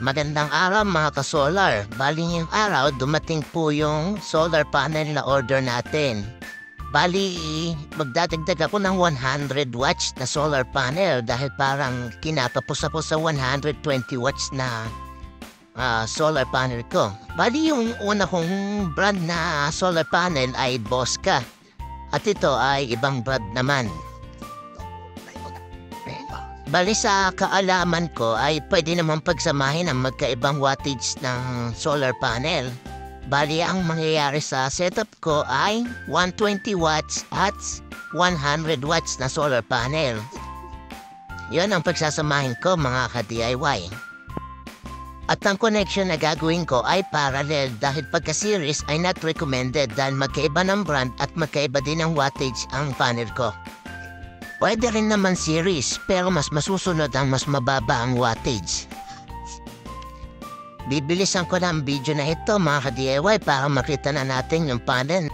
Magandang araw mga ka-solar. Bali ngayong araw, dumating po yung solar panel na order natin. Bali, magdadagdag ako ng 100 watts na solar panel dahil parang kinatapos ako sa 120 watts na solar panel ko. Bali, yung una kong brand na solar panel ay Bosca. At ito ay ibang brand naman. Bali sa kaalaman ko ay pwede naman pagsamahin ang magkaibang wattage ng solar panel. Bali ang mangyayari sa setup ko ay 120 watts at 100 watts na solar panel. Yon ang pagsasamahin ko mga ka-DIY. At ang connection na gagawin ko ay parallel dahil pagka-series ay not recommended dahil magkaiba ng brand at magkaiba din ng wattage ang panel ko. Pwede rin naman series, pero mas masusunod ang mas mababa ang wattage. Bibilisan ko na ang video na ito mga ka-DIY para makita na natin yung panel.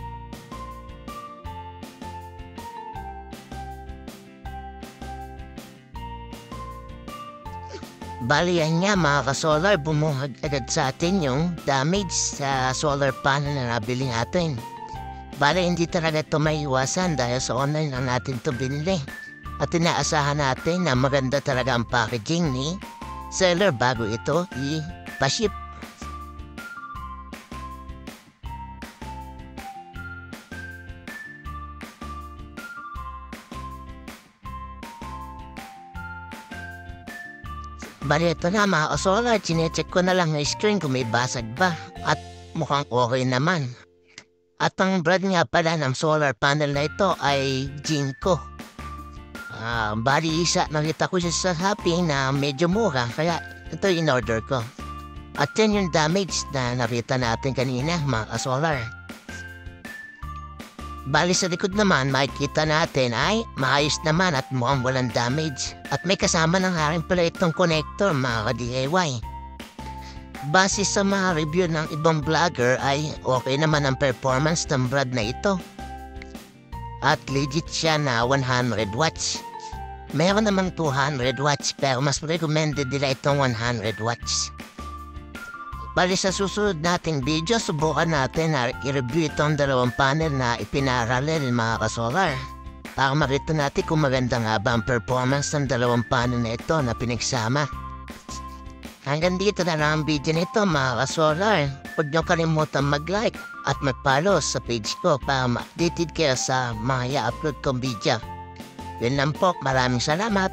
Bali yan nga mga ka-solar, bumuhag agad sa atin yung damage sa solar panel na nabili natin. Bali hindi talaga ito maiwasan dahil sa online lang natin ito binili. At inaasahan natin na maganda talaga ang packaging ni seller bago ito i-pa-ship. Bali ito na mga ka-solar, chinecheck ko na lang yung screen kung may basag ba at mukhang okay naman. At ang brand nga pala ng solar panel na ito ay Jinko. Bali isa, nakita ko siya sa Shopee na medyo mura, kaya ito in-order ko. At yan yung damage na nakita natin kanina, mga ka-solar. Bali sa likod naman, makikita natin ay maayos naman at mukhang walang damage. At may kasama na nga rin pala itong connector, mga ka-DIY. Base sa mga review ng ibang vlogger ay okay naman ang performance ng brand na ito. At legit siya na 100 watts. Meron namang 200 watts pero mas recommended nila itong 100 watts. Bali sa susunod nating video, subukan natin na i-review itong dalawang panel na ipinaralel mga ka-solar. Para makita natin kung maganda nga ba ang performance ng dalawang panel na ito na pinagsama. Hanggang dito na lang ang video nito mga ka-solar. Huwag niyo kalimutan mag-like at mag-follow sa page ko para ma-updated kayo sa mga i-upload kong video. Yun lang po, maraming salamat.